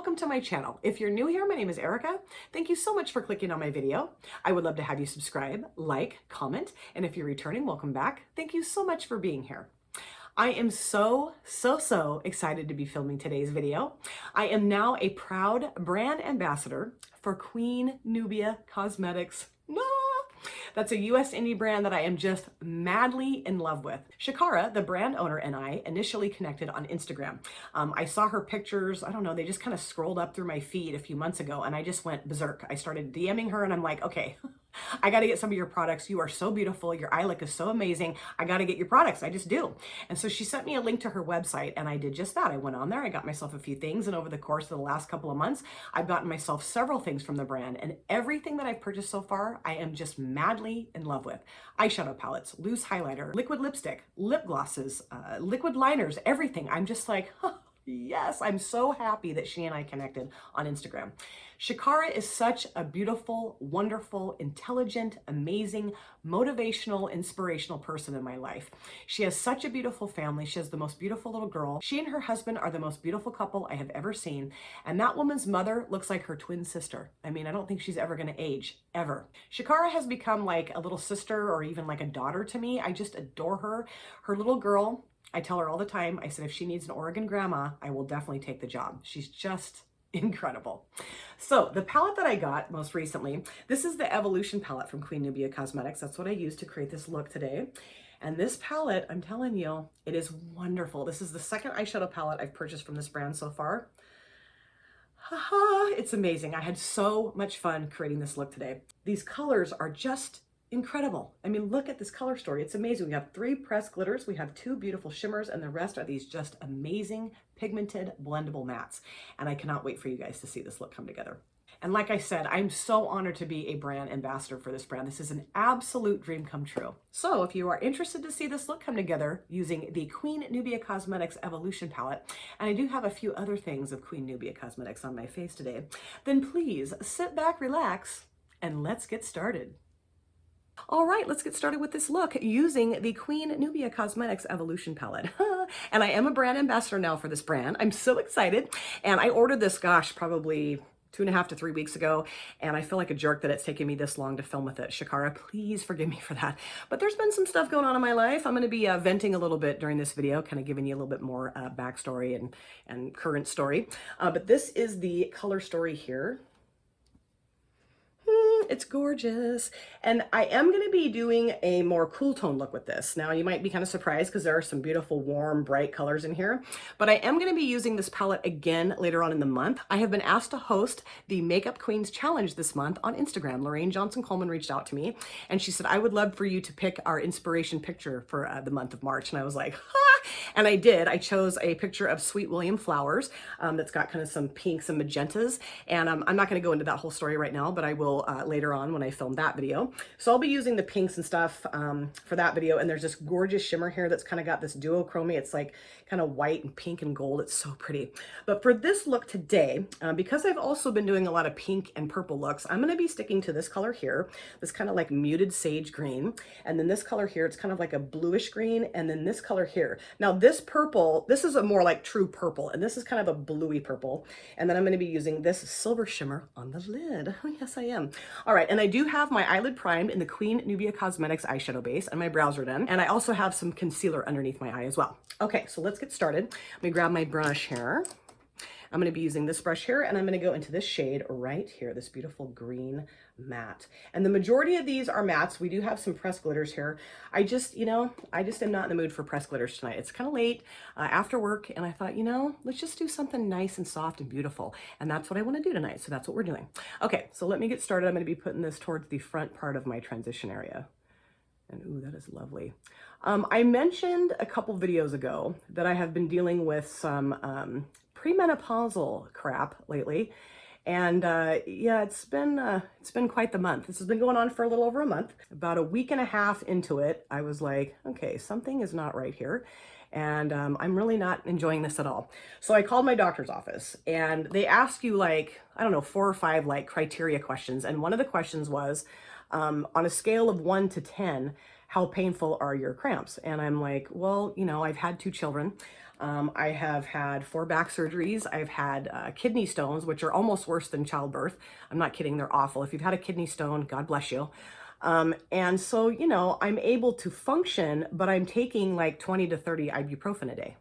welcome to my channel. If you're new here, my name is Erica. Thank you so much for clicking on my video. I would love to have you subscribe, like, comment, and if you're returning, welcome back. Thank you so much for being here. I am so excited to be filming today's video. I am now a proud brand ambassador for Queen Nubia Cosmetics. That's a US indie brand that I am just madly in love with. Shakara, the brand owner, and I initially connected on Instagram. I saw her pictures, I don't know, they just kind of scrolled up through my feed a few months ago and I just went berserk. I started DMing her and I'm like, okay, I got to get some of your products. You are so beautiful. Your eye look is so amazing. I got to get your products. I just do. And so she sent me a link to her website and I did just that. I went on there, I got myself a few things. And over the course of the last couple of months, I've gotten myself several things from the brand, and everything that I've purchased so far, I am just madly in love with. Eyeshadow palettes, loose highlighter, liquid lipstick, lip glosses, liquid liners, everything. I'm just like, huh. Yes, I'm so happy that she and I connected on Instagram. Shakara is such a beautiful, wonderful, intelligent, amazing, motivational, inspirational person in my life. She has such a beautiful family. She has the most beautiful little girl. She and her husband are the most beautiful couple I have ever seen. And that woman's mother looks like her twin sister. I mean, I don't think she's ever going to age, ever. Shakara has become like a little sister or even like a daughter to me. I just adore her. Her little girl, I tell her all the time, I said, if she needs an Oregon grandma, I will definitely take the job. She's just incredible. So the palette that I got most recently, this is the Evolution palette from Queen Nubia Cosmetics. That's what I used to create this look today. And this palette, I'm telling you, it is wonderful. This is the second eyeshadow palette I've purchased from this brand so far. Haha, it's amazing. I had so much fun creating this look today. These colors are just incredible. I mean, look at this color story. It's amazing. We have 3 pressed glitters, we have 2 beautiful shimmers, and the rest are these just amazing pigmented blendable mattes. And I cannot wait for you guys to see this look come together. And like I said, I'm so honored to be a brand ambassador for this brand. This is an absolute dream come true. So if you are interested to see this look come together using the Queen Nubia Cosmetics Evolution palette, and I do have a few other things of Queen Nubia Cosmetics on my face today, then please sit back, relax, and let's get started. All right, let's get started with this look using the Queen Nubia Cosmetics Evolution palette. And I am a brand ambassador now for this brand. I'm so excited. And I ordered this, gosh, probably 2.5 to 3 weeks ago. And I feel like a jerk that it's taken me this long to film with it. Shakara, please forgive me for that. But there's been some stuff going on in my life. I'm going to be venting a little bit during this video, kind of giving you a little bit more backstory and current story. But this is the color story here. It's gorgeous. And I am going to be doing a more cool tone look with this. Now you might be kind of surprised because there are some beautiful, warm, bright colors in here, but I am going to be using this palette again later on in the month. I have been asked to host the Makeup Queens Challenge this month on Instagram. Lorraine Johnson Coleman reached out to me and she said, I would love for you to pick our inspiration picture for the month of March. And I was like, ha! And I did. I chose a picture of Sweet William flowers that's got kind of some pinks and magentas. And I'm not going to go into that whole story right now, but I will later on when I film that video. So I'll be using the pinks and stuff for that video. And there's this gorgeous shimmer here that's kind of got this duochrome. It's like kind of white and pink and gold. It's so pretty. But for this look today, because I've also been doing a lot of pink and purple looks, I'm going to be sticking to this color here, this kind of like muted sage green. And then this color here, it's kind of like a bluish green. And then this color here. Now this purple, this is a more like true purple, and this is kind of a bluey purple. And then I'm going to be using this silver shimmer on the lid. Oh, yes, I am. All right, and I do have my eyelid primed in the Queen Nubia Cosmetics eyeshadow base, and my brows are done. And I also have some concealer underneath my eye as well. Okay, so let's get started. Let me grab my brush here. I'm going to be using this brush here, and I'm going to go into this shade right here, this beautiful green matte. And the majority of these are mattes. We do have some pressed glitters here. I just am not in the mood for pressed glitters tonight. It's kind of late after work, and I thought, let's just do something nice and soft and beautiful. And that's what I want to do tonight, so that's what we're doing. Okay, so let me get started. I'm going to be putting this towards the front part of my transition area. And ooh, that is lovely. I mentioned a couple videos ago that I have been dealing with some premenopausal crap lately. And yeah, it's been quite the month. This has been going on for a little over a month. About a week and a half into it, I was like, okay, something is not right here. And I'm really not enjoying this at all. So I called my doctor's office and they ask you like, I don't know, 4 or 5 like criteria questions. And one of the questions was, on a scale of 1 to 10, how painful are your cramps? And I'm like, well, you know, I've had 2 children. I have had 4 back surgeries. I've had kidney stones, which are almost worse than childbirth. I'm not kidding. They're awful. If you've had a kidney stone, God bless you. And so, you know, I'm able to function, but I'm taking like 20 to 30 ibuprofen a day.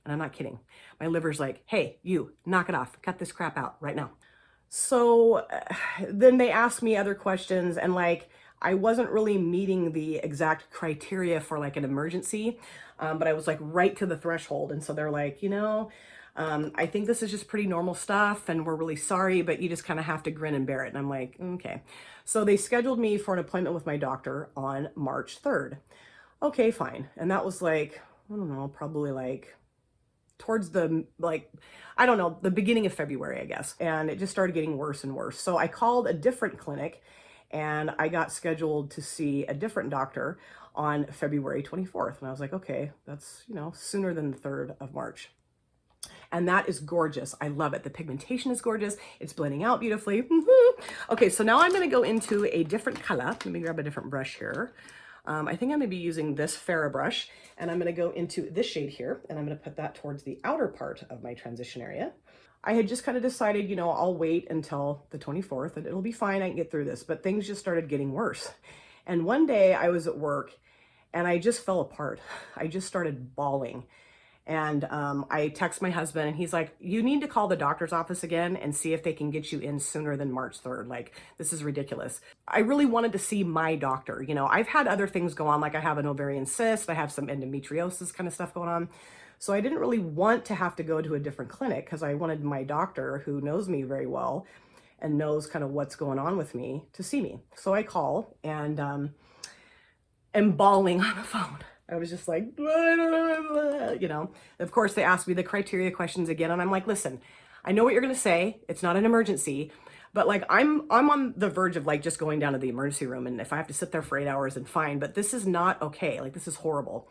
And I'm not kidding. My liver's like, hey, you, knock it off. Cut this crap out right now. So then they asked me other questions, and like, I wasn't really meeting the exact criteria for like an emergency, but I was like right to the threshold. And so they're like, you know, I think this is just pretty normal stuff and we're really sorry, but you just kind of have to grin and bear it. And I'm like, okay. So they scheduled me for an appointment with my doctor on March 3rd. Okay, fine. And that was like, I don't know, probably like towards the, like, I don't know, the beginning of February, I guess. And it just started getting worse and worse. So I called a different clinic and I got scheduled to see a different doctor on February 24th. And I was like, okay, that's, you know, sooner than the 3rd of March. And that is gorgeous. I love it. The pigmentation is gorgeous. It's blending out beautifully. Okay, so now I'm going to go into a different color. Let me grab a different brush here. I think I'm going to be using this Farrah brush, and I'm going to go into this shade here, and I'm going to put that towards the outer part of my transition area. I had just kind of decided, you know, I'll wait until the 24th and it'll be fine. I can get through this, but things just started getting worse. And one day I was at work and I just fell apart. I just started bawling. And I text my husband and he's like, you need to call the doctor's office again and see if they can get you in sooner than March 3rd. Like, this is ridiculous. I really wanted to see my doctor. You know, I've had other things go on, like I have an ovarian cyst, I have some endometriosis kind of stuff going on. So I didn't really want to have to go to a different clinic because I wanted my doctor, who knows me very well and knows kind of what's going on with me, to see me. So I call and am bawling on the phone. I was just like, you know, of course they asked me the criteria questions again. And I'm like, listen, I know what you're going to say. It's not an emergency, but like, I'm on the verge of like just going down to the emergency room. And if I have to sit there for 8 hours, then fine, but this is not okay. Like, this is horrible.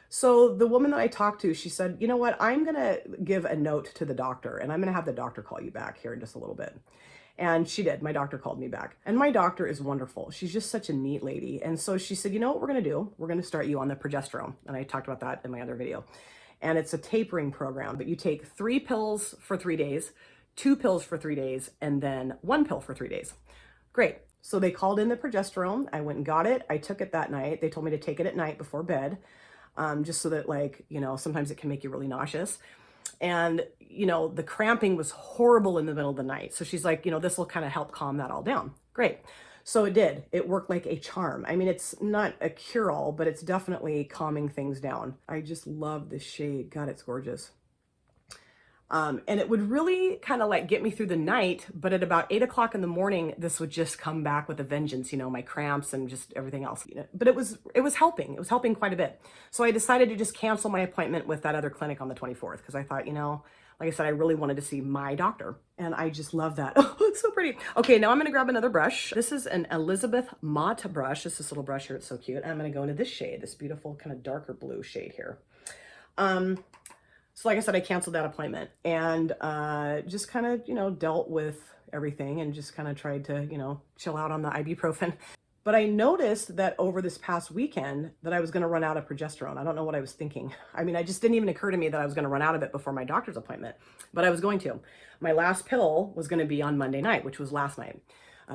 So the woman that I talked to, she said, you know what, I'm going to give a note to the doctor and I'm going to have the doctor call you back here in just a little bit. And she did. My doctor called me back. And my doctor is wonderful. She's just such a neat lady. And so she said, you know what we're going to do? We're going to start you on the progesterone. And I talked about that in my other video. And it's a tapering program, but you take 3 pills for 3 days, 2 pills for 3 days, and then 1 pill for 3 days. Great. So they called in the progesterone. I went and got it. I took it that night. They told me to take it at night before bed, just so that, like, you know, sometimes it can make you really nauseous. And, you know, the cramping was horrible in the middle of the night. So she's like, you know, this will kind of help calm that all down. Great. So it did. It worked like a charm. I mean, it's not a cure-all, but it's definitely calming things down. I just love this shade. God, it's gorgeous. And it would really kind of like get me through the night, but at about 8 o'clock in the morning, this would just come back with a vengeance, you know, my cramps and just everything else. You know? But it was helping. It was helping quite a bit. So I decided to just cancel my appointment with that other clinic on the 24th because I thought, you know, like I said, I really wanted to see my doctor, and I just love that. Oh, it's so pretty. Okay, now I'm going to grab another brush. This is an Elizabeth Mott brush. It's this little brush here. It's so cute. And I'm going to go into this shade, this beautiful kind of darker blue shade here. So like I said, I canceled that appointment and just kind of, you know, dealt with everything and just kind of tried to, you know, chill out on the ibuprofen. But I noticed that over this past weekend that I was going to run out of progesterone. I don't know what I was thinking. I mean, it just didn't even occur to me that I was going to run out of it before my doctor's appointment, but I was going to. My last pill was going to be on Monday night, which was last night.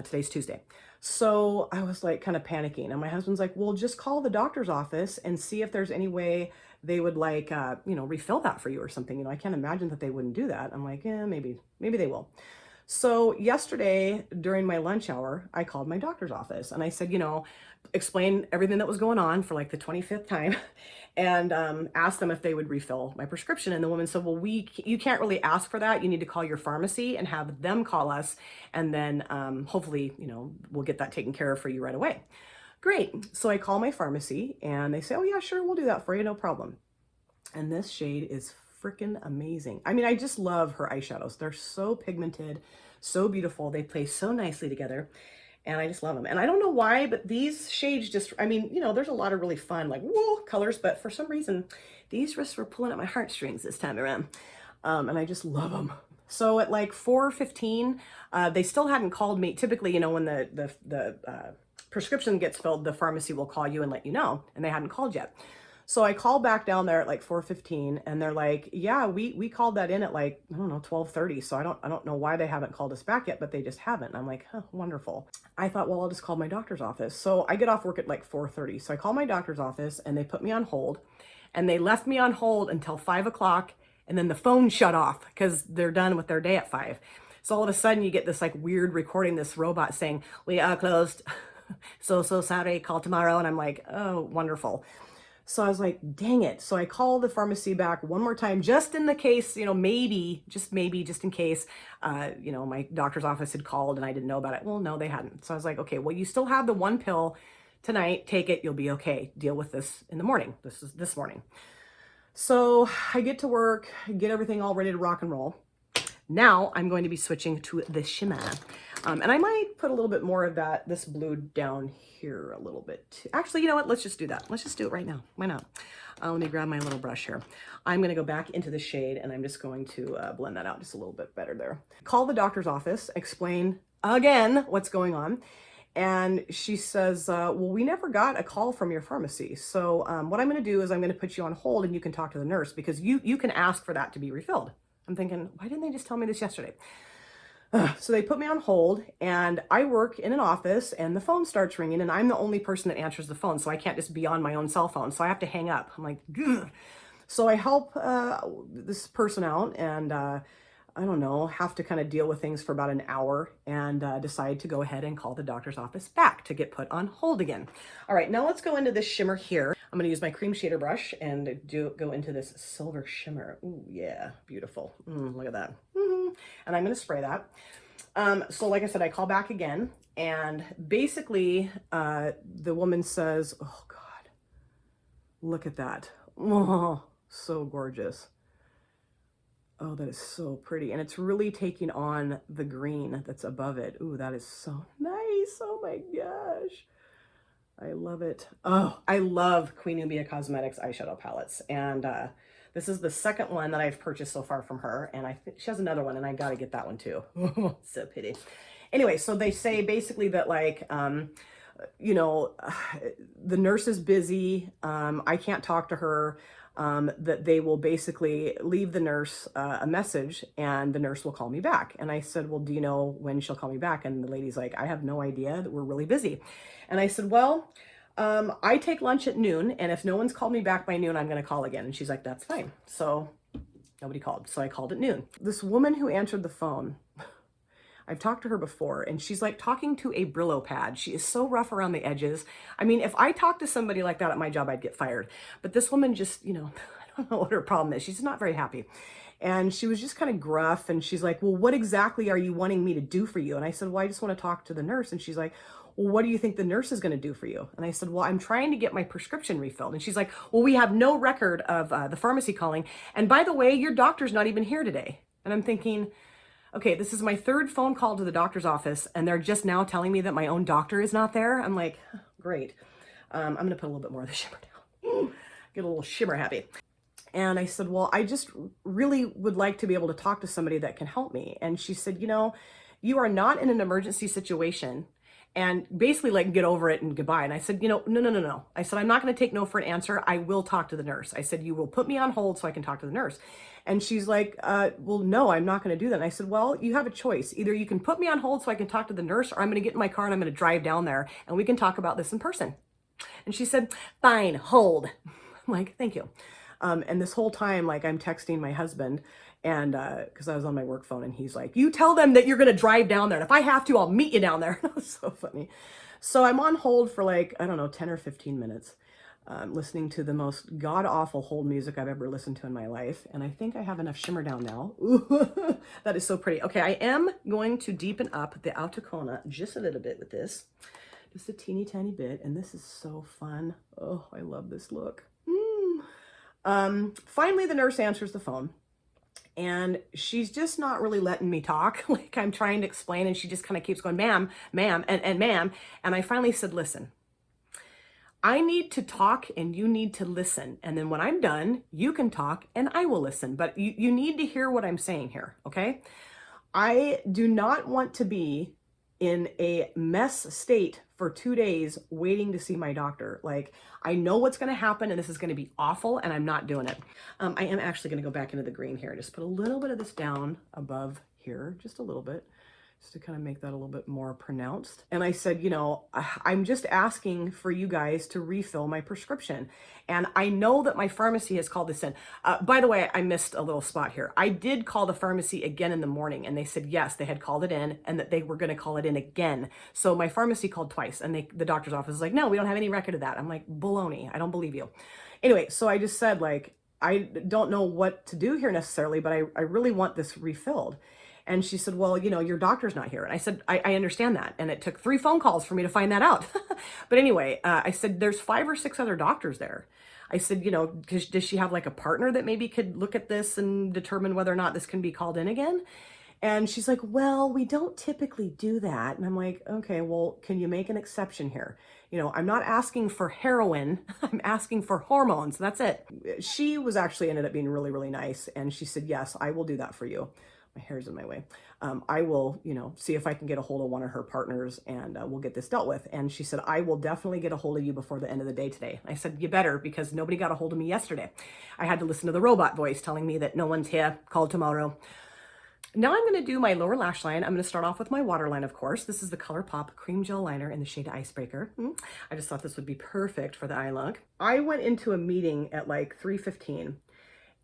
Today's Tuesday. So I was like kind of panicking, and my husband's like, well, just call the doctor's office and see if there's any way they would like, you know, refill that for you or something. You know, I can't imagine that they wouldn't do that. I'm like, yeah, maybe they will. So yesterday during my lunch hour, I called my doctor's office and I said, you know, explain everything that was going on for like the 25th time and asked them if they would refill my prescription. And the woman said, well, you can't really ask for that. You need to call your pharmacy and have them call us. And then hopefully, you know, we'll get that taken care of for you right away. Great. So I call my pharmacy and they say, oh yeah, sure, we'll do that for you. No problem. And this shade is freaking amazing. I mean, I just love her eyeshadows. They're so pigmented, so beautiful. They play so nicely together and I just love them. And I don't know why, but these shades just, I mean, you know, there's a lot of really fun, like, whoa, colors, but for some reason, these just were pulling at my heartstrings this time around. And I just love them. So at like 4:15, they still hadn't called me. Typically, you know, when the prescription gets filled, the pharmacy will call you and let you know. And they hadn't called yet. So I called back down there at like 4:15 and they're like, yeah, we called that in at like, I don't know, 12:30. So I don't know why they haven't called us back yet, but they just haven't. And I'm like, huh, wonderful. I thought, well, I'll just call my doctor's office. So I get off work at like 4:30. So I call my doctor's office and they put me on hold, and they left me on hold until 5 o'clock. And then the phone shut off because they're done with their day at 5. So all of a sudden you get this like weird recording, this robot saying, we are closed. So sorry, call tomorrow. And I'm like, oh, wonderful. So I was like, dang it. So I called the pharmacy back one more time, just in the case, you know, maybe, just in case, you know, my doctor's office had called and I didn't know about it. Well, no, they hadn't. So I was like, okay, well, you still have the one pill tonight. Take it. You'll be okay. Deal with this in the morning. This is this morning. So I get to work, get everything all ready to rock and roll. Now I'm going to be switching to the shimmer. And I might put a little bit more of this blue down here a little bit too. Actually, you know what? Let's just do that. Let's just do it right now. Why not? Let me grab my little brush here. I'm going to go back into the shade and I'm just going to blend that out just a little bit better there. Call the doctor's office, explain again what's going on. And she says, well, we never got a call from your pharmacy. So what I'm going to do is I'm going to put you on hold and you can talk to the nurse because you can ask for that to be refilled. I'm thinking, why didn't they just tell me this yesterday? So they put me on hold and I work in an office and the phone starts ringing and I'm the only person that answers the phone. So I can't just be on my own cell phone. So I have to hang up. I'm like, ugh. So I help this person out and I don't know, have to kind of deal with things for about an hour and decide to go ahead and call the doctor's office back to get put on hold again. All right, now let's go into this shimmer here. I'm going to use my cream shader brush and go into this silver shimmer. Ooh, yeah, beautiful. Look at that. And I'm going to spray that. So like I said, I call back again and basically the woman says, oh God, look at that. Oh, so gorgeous. Oh, that is so pretty. And it's really taking on the green that's above it. Ooh, that is so nice. Oh my gosh. I love it. Oh, I love Queen Nubia Cosmetics eyeshadow palettes. And this is the second one that I've purchased so far from her. And I think she has another one and I got to get that one too. So pretty. Anyway, so they say basically that like, you know, the nurse is busy. I can't talk to her. That they will basically leave the nurse a message and the nurse will call me back. And I said, well, do you know when she'll call me back? And the lady's like, I have no idea, that we're really busy. And I said, well, I take lunch at noon and if no one's called me back by noon, I'm going to call again. And she's like, that's fine. So nobody called. So I called at noon. This woman who answered the phone, I've talked to her before and she's like talking to a Brillo pad. She is so rough around the edges. I mean, if I talked to somebody like that at my job, I'd get fired. But this woman just, you know, I don't know what her problem is. She's not very happy. And she was just kind of gruff. And she's like, well, what exactly are you wanting me to do for you? And I said, well, I just want to talk to the nurse. And she's like, well, what do you think the nurse is going to do for you? And I said, well, I'm trying to get my prescription refilled. And she's like, well, we have no record of the pharmacy calling. And by the way, your doctor's not even here today. And I'm thinking, okay, this is my third phone call to the doctor's office and they're just now telling me that my own doctor is not there. I'm like, great. I'm going to put a little bit more of the shimmer down. Get a little shimmer happy. And I said, well, I just really would like to be able to talk to somebody that can help me. And she said, you know, you are not in an emergency situation and basically like get over it and goodbye. And I said, you know, no. I said, I'm not going to take no for an answer. I will talk to the nurse. I said, you will put me on hold so I can talk to the nurse. And she's like, well, no, I'm not going to do that. And I said, well, you have a choice. Either you can put me on hold so I can talk to the nurse, or I'm going to get in my car and I'm going to drive down there and we can talk about this in person. And she said, fine, hold. I'm like, thank you. And this whole time, like I'm texting my husband and because I was on my work phone and he's like, you tell them that you're going to drive down there. And if I have to, I'll meet you down there. It was so funny. So I'm on hold for like, I don't know, 10 or 15 minutes. Listening to the most god-awful hold music I've ever listened to in my life. And I think I have enough shimmer down now. Ooh, that is so pretty. Okay, I am going to deepen up the Autocona just a little bit with this. Just a teeny tiny bit. And this is so fun. Oh, I love this look. Finally, the nurse answers the phone. And she's just not really letting me talk. Like I'm trying to explain and she just kind of keeps going, ma'am, and ma'am. And I finally said, listen. I need to talk and you need to listen. And then when I'm done, you can talk and I will listen. But you need to hear what I'm saying here, okay? I do not want to be in a mess state for 2 days waiting to see my doctor. Like, I know what's going to happen and this is going to be awful and I'm not doing it. I am actually going to go back into the green here. Just put a little bit of this down above here, just a little bit, just to kind of make that a little bit more pronounced. And I said, you know, I'm just asking for you guys to refill my prescription. And I know that my pharmacy has called this in. By the way, I missed a little spot here. I did call the pharmacy again in the morning and they said, yes, they had called it in and that they were going to call it in again. So my pharmacy called twice and the doctor's office is like, no, we don't have any record of that. I'm like, baloney. I don't believe you. Anyway, so I just said, like, I don't know what to do here necessarily, but I really want this refilled. And she said, well, you know, your doctor's not here. And I said, I understand that. And it took 3 phone calls for me to find that out. But anyway, I said, there's 5 or 6 other doctors there. I said, you know, does she have like a partner that maybe could look at this and determine whether or not this can be called in again? And she's like, well, we don't typically do that. And I'm like, okay, well, can you make an exception here? You know, I'm not asking for heroin. I'm asking for hormones. That's it. She was actually ended up being really, really nice. And she said, yes, I will do that for you. My hair's in my way. I will, you know, see if I can get a hold of one of her partners and we'll get this dealt with. And she said, I will definitely get a hold of you before the end of the day today. I said, you better, because nobody got a hold of me yesterday. I had to listen to the robot voice telling me that no one's here, call tomorrow. Now I'm going to do my lower lash line. I'm going to start off with my waterline, of course. This is the Colourpop Cream Gel Liner in the shade Icebreaker. I just thought this would be perfect for the eye look. I went into a meeting at like 3:15.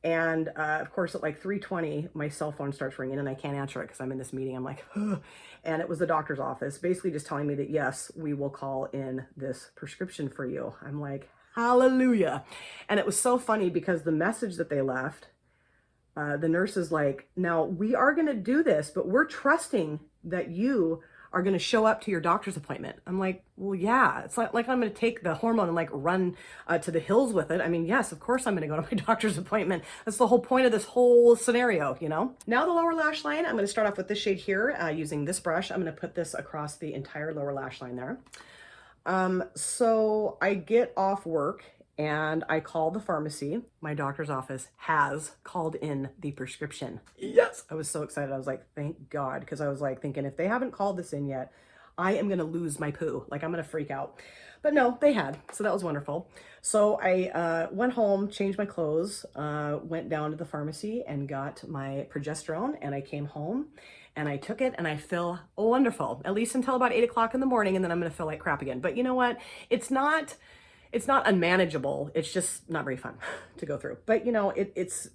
And of course, at like 3:20, my cell phone starts ringing and I can't answer it because I'm in this meeting. I'm like, ugh. And it was the doctor's office, basically just telling me that, yes, we will call in this prescription for you. I'm like, hallelujah. And it was so funny because the message that they left, the nurse is like, now we are going to do this, but we're trusting that you are going to show up to your doctor's appointment. I'm like, well, yeah, it's like I'm going to take the hormone and like run to the hills with it. I mean, yes, of course I'm going to go to my doctor's appointment. That's the whole point of this whole scenario, you know? Now the lower lash line, I'm going to start off with this shade here using this brush. I'm going to put this across the entire lower lash line there. So I get off work and I call the pharmacy. My doctor's office has called in the prescription. Yes, I was so excited. I was like, thank God, because I was like thinking, if they haven't called this in yet, I am going to lose my poo. Like, I'm going to freak out. But no, they had. So that was wonderful. So I went home, changed my clothes, went down to the pharmacy and got my progesterone, and I came home and I took it and I feel wonderful, at least until about 8 o'clock in the morning, and then I'm going to feel like crap again. But you know what? It's not unmanageable. It's just not very fun to go through. But you know,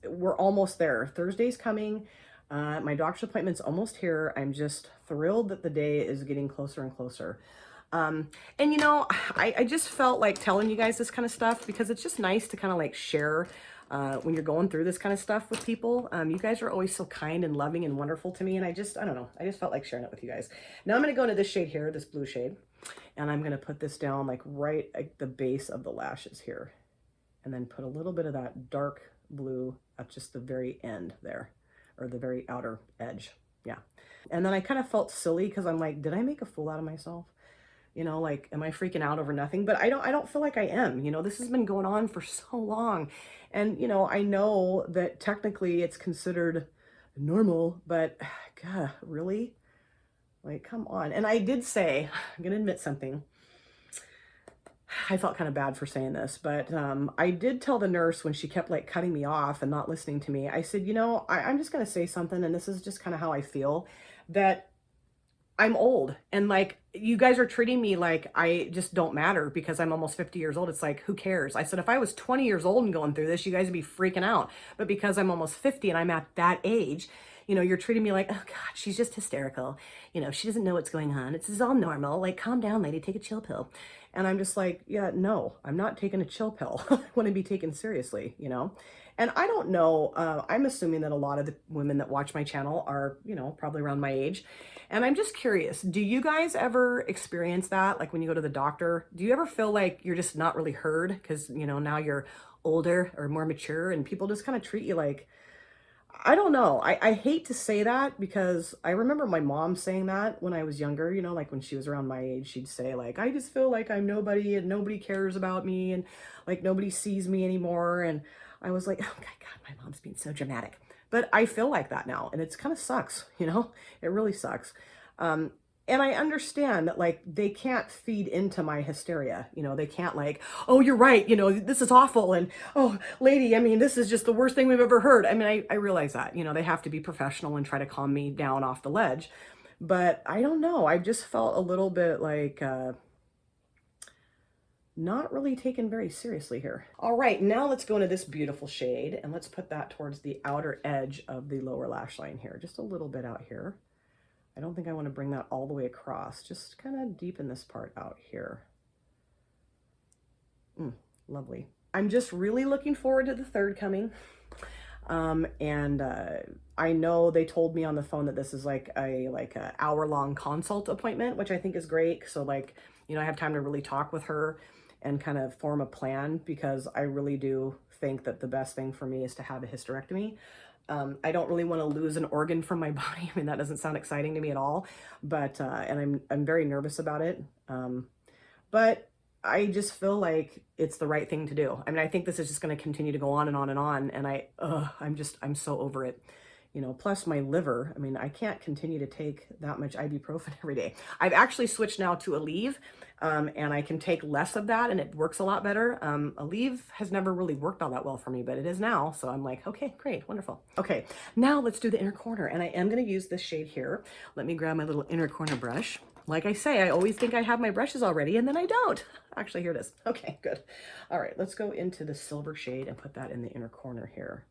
we're almost there. Thursday's coming. My doctor's appointment's almost here. I'm just thrilled that the day is getting closer and closer. And you know, I just felt like telling you guys this kind of stuff because it's just nice to kind of like share when you're going through this kind of stuff with people. You guys are always so kind and loving and wonderful to me. And I don't know, I just felt like sharing it with you guys. Now I'm going to go into this shade here, this blue shade. And I'm going to put this down like right at the base of the lashes here. And then put a little bit of that dark blue at just the very end there, or the very outer edge. Yeah. And then I kind of felt silly because I'm like, did I make a fool out of myself? You know, like, am I freaking out over nothing? But I don't feel like I am. You know, this has been going on for so long. And, you know, I know that technically it's considered normal, but God, really? Like, come on. And I did say, I'm going to admit something. I felt kind of bad for saying this, but I did tell the nurse when she kept like cutting me off and not listening to me. I said, you know, I'm just going to say something, and this is just kind of how I feel, that I'm old. And like, you guys are treating me like I just don't matter because I'm almost 50 years old. It's like, who cares? I said, if I was 20 years old and going through this, you guys would be freaking out. But because I'm almost 50 and I'm at that age, you know, you're treating me like, oh God, she's just hysterical. You know, she doesn't know what's going on. It's all normal. Like, calm down, lady, take a chill pill. And I'm just like, yeah, no, I'm not taking a chill pill. I want to be taken seriously, you know? And I don't know, I'm assuming that a lot of the women that watch my channel are, you know, probably around my age. And I'm just curious, do you guys ever experience that? Like when you go to the doctor, do you ever feel like you're just not really heard? Because, you know, now you're older or more mature and people just kind of treat you like, I don't know. I hate to say that because I remember my mom saying that when I was younger, you know, like when she was around my age, she'd say like, I just feel like I'm nobody and nobody cares about me and like nobody sees me anymore. And I was like, oh my God, my mom's being so dramatic. But I feel like that now and it's kind of sucks, you know, it really sucks. And I understand that, like, they can't feed into my hysteria. You know, they can't like, oh, you're right. You know, this is awful. And, oh, lady, I mean, this is just the worst thing we've ever heard. I mean, I realize that, you know, they have to be professional and try to calm me down off the ledge. But I don't know. I just felt a little bit like, not really taken very seriously here. All right, now let's go into this beautiful shade and let's put that towards the outer edge of the lower lash line here. Just a little bit out here. I don't think I want to bring that all the way across. Just kind of deepen this part out here. Lovely. I'm just really looking forward to the third coming. I know they told me on the phone that this is like a hour-long consult appointment, which I think is great. So like, you know, I have time to really talk with her and kind of form a plan, because I really do think that the best thing for me is to have a hysterectomy. I don't really want to lose an organ from my body. I mean, that doesn't sound exciting to me at all, but, and I'm very nervous about it. But I just feel like it's the right thing to do. I mean, I think this is just going to continue to go on and on and on. And I'm so over it. You know, plus my liver, I mean, I can't continue to take that much ibuprofen every day. I've actually switched now to Aleve, and I can take less of that and it works a lot better. Aleve has never really worked all that well for me, but it is now. So I'm like, okay, great, wonderful. Okay, now let's do the inner corner. And I am gonna use this shade here. Let me grab my little inner corner brush. Like I say, I always think I have my brushes already and then I don't. Actually, here it is. Okay, good. All right, let's go into the silver shade and put that in the inner corner here.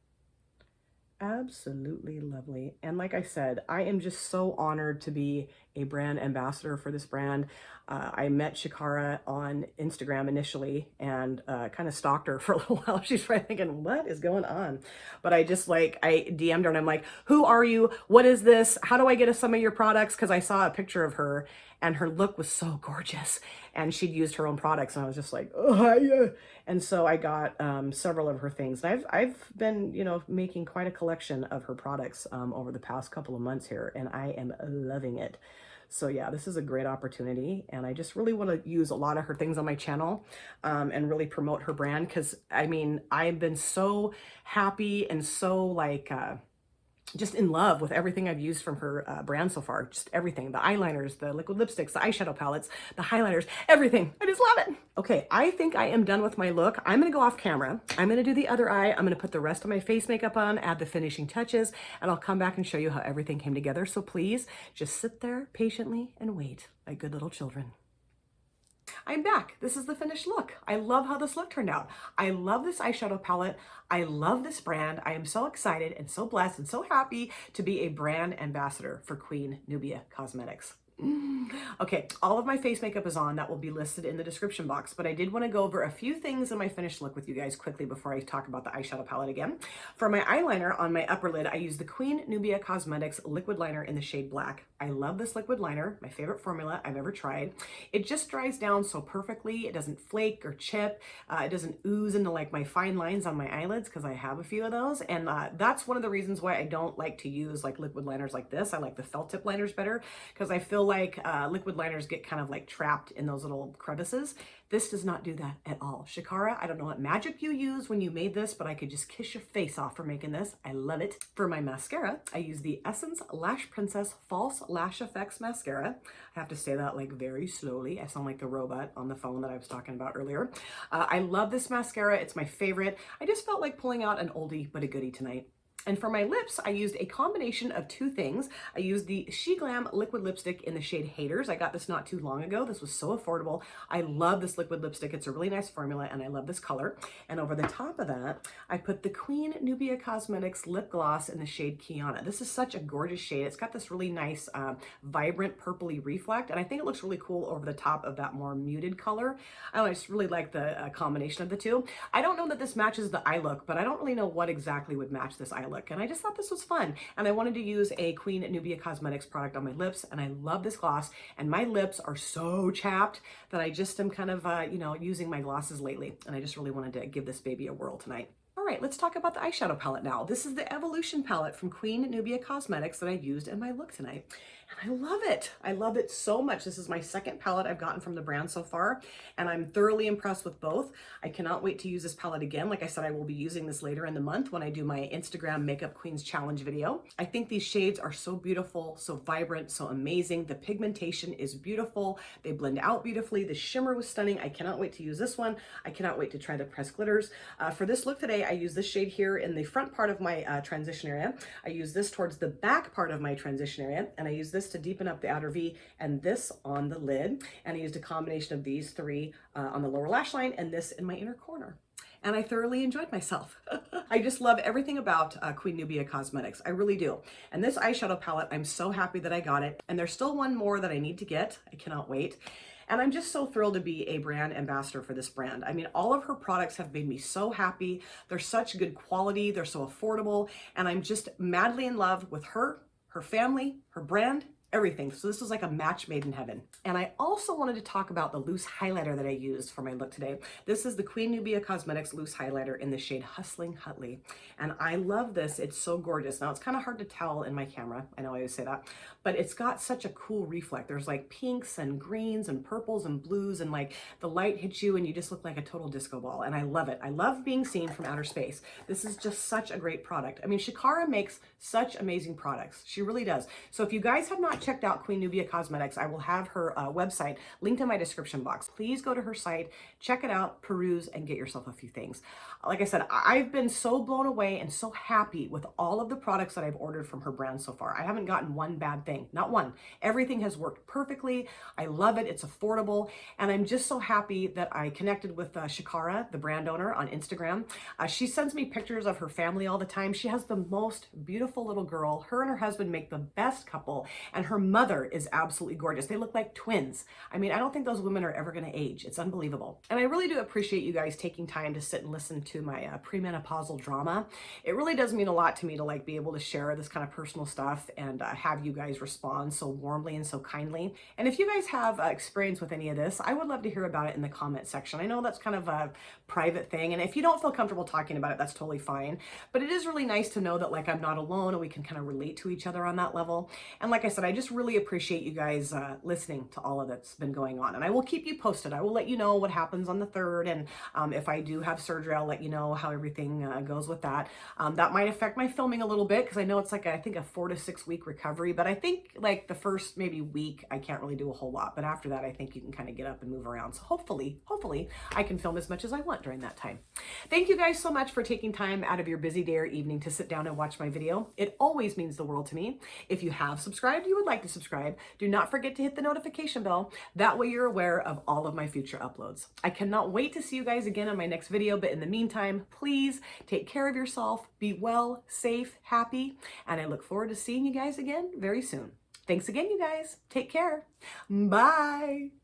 Absolutely lovely. And like I said, I am just so honored to be a brand ambassador for this brand. I met Shakara on Instagram initially and kind of stalked her for a little while. She's probably thinking, what is going on? But I just like, I DM'd her and I'm like, who are you? What is this? How do I get some of your products? Because I saw a picture of her and her look was so gorgeous and she'd used her own products and I was just like, oh, yeah. And so I got several of her things. I've been, you know, making quite a collection of her products over the past couple of months here, and I am loving it. So yeah, this is a great opportunity, and I just really want to use a lot of her things on my channel and really promote her brand, because I mean, I've been so happy and so like just in love with everything I've used from her brand so far. Just everything, the eyeliners, the liquid lipsticks, the eyeshadow palettes, the highlighters, everything. I just love it. Okay, I think I am done with my look. I'm gonna go off camera. I'm gonna do the other eye. I'm gonna put the rest of my face makeup on, add the finishing touches, and I'll come back and show you how everything came together. So please just sit there patiently and wait like good little children. I'm back. This is the finished look. I love how this look turned out. I love this eyeshadow palette. I love this brand. I am so excited and so blessed and so happy to be a brand ambassador for Queen Nubia Cosmetics. Okay, all of my face makeup is on. That will be listed in the description box, but I did want to go over a few things in my finished look with you guys quickly before I talk about the eyeshadow palette again. For my eyeliner on my upper lid, I use the Queen Nubia Cosmetics liquid liner in the shade Black. I love this liquid liner, my favorite formula I've ever tried. It just dries down so perfectly. It doesn't flake or chip. It doesn't ooze into like my fine lines on my eyelids, because I have a few of those, and that's one of the reasons why I don't like to use like liquid liners like this. I like the felt tip liners better, because I feel like liquid liners get kind of like trapped in those little crevices. This does not do that at all. Shakara, I don't know what magic you used when you made this, but I could just kiss your face off for making this. I love it. For my mascara, I use the Essence Lash Princess False Lash Effects Mascara. I have to say that like very slowly. I sound like the robot on the phone that I was talking about earlier. I love this mascara. It's my favorite. I just felt like pulling out an oldie but a goodie tonight. And for my lips, I used a combination of two things. I used the Sheglam liquid lipstick in the shade Haters. I got this not too long ago. This was so affordable. I love this liquid lipstick. It's a really nice formula and I love this color. And over the top of that, I put the Queen Nubia Cosmetics lip gloss in the shade Kiana. This is such a gorgeous shade. It's got this really nice, vibrant purpley reflect. And I think it looks really cool over the top of that more muted color. I just really like the combination of the two. I don't know that this matches the eye look, but I don't really know what exactly would match this eye look. And I just thought this was fun. And I wanted to use a Queen Nubia Cosmetics product on my lips. And I love this gloss. And my lips are so chapped that I just am kind of, you know, using my glosses lately. And I just really wanted to give this baby a whirl tonight. All right, let's talk about the eyeshadow palette now. This is the Evolution palette from Queen Nubia Cosmetics that I used in my look tonight. I love it. I love it so much. This is my second palette I've gotten from the brand so far, and I'm thoroughly impressed with both. I cannot wait to use this palette again. Like I said, I will be using this later in the month when I do my Instagram Makeup Queens Challenge video. I think these shades are so beautiful, so vibrant, so amazing. The pigmentation is beautiful. They blend out beautifully. The shimmer was stunning. I cannot wait to use this one. I cannot wait to try the pressed glitters. For this look today, I use this shade here in the front part of my transition area. I use this towards the back part of my transition area, and I use this to deepen up the outer V, and this on the lid. And I used a combination of these three on the lower lash line and this in my inner corner. And I thoroughly enjoyed myself. I just love everything about Queen Nubia Cosmetics. I really do. And this eyeshadow palette, I'm so happy that I got it. And there's still one more that I need to get. I cannot wait. And I'm just so thrilled to be a brand ambassador for this brand. I mean, all of her products have made me so happy. They're such good quality. They're so affordable. And I'm just madly in love with her family, her brand, everything. So this was like a match made in heaven. And I also wanted to talk about the loose highlighter that I used for my look today. This is the Queen Nubia Cosmetics loose highlighter in the shade Hustling Hutley. And I love this. It's so gorgeous. Now it's kind of hard to tell in my camera. I know I always say that, but it's got such a cool reflect. There's like pinks and greens and purples and blues, and like the light hits you and you just look like a total disco ball. And I love it. I love being seen from outer space. This is just such a great product. I mean, Shakara makes such amazing products. She really does. So if you guys have not checked out Queen Nubia Cosmetics, I will have her website linked in my description box. Please go to her site, check it out, peruse, and get yourself a few things. Like I said, I've been so blown away and so happy with all of the products that I've ordered from her brand so far. I haven't gotten one bad thing, not one. Everything has worked perfectly. I love it. It's affordable. And I'm just so happy that I connected with Shakara, the brand owner, on Instagram. She sends me pictures of her family all the time. She has the most beautiful little girl. Her and her husband make the best couple, and her mother is absolutely gorgeous. They look like twins. I mean, I don't think those women are ever going to age. It's unbelievable. And I really do appreciate you guys taking time to sit and listen to my premenopausal drama. It really does mean a lot to me to like be able to share this kind of personal stuff and have you guys respond so warmly and so kindly. And if you guys have experience with any of this, I would love to hear about it in the comment section. I know that's kind of a private thing, and if you don't feel comfortable talking about it, that's totally fine. But it is really nice to know that like I'm not alone and we can kind of relate to each other on that level. And like I said, I just really appreciate you guys listening to all of that's been going on. And I will keep you posted. I will let you know what happens on the 3rd. And if I do have surgery, I'll let you know how everything goes with that. That might affect my filming a little bit because I know it's like, I think a 4 to 6 week recovery. But I think like the first maybe week, I can't really do a whole lot. But after that, I think you can kind of get up and move around. So hopefully I can film as much as I want during that time. Thank you guys so much for taking time out of your busy day or evening to sit down and watch my video. It always means the world to me. If you have subscribed, you would like to subscribe, do not forget to hit the notification bell. That way you're aware of all of my future uploads. I cannot wait to see you guys again on my next video, but in the meantime, please take care of yourself, be well, safe, happy, and I look forward to seeing you guys again very soon. Thanks again, you guys. Take care. Bye.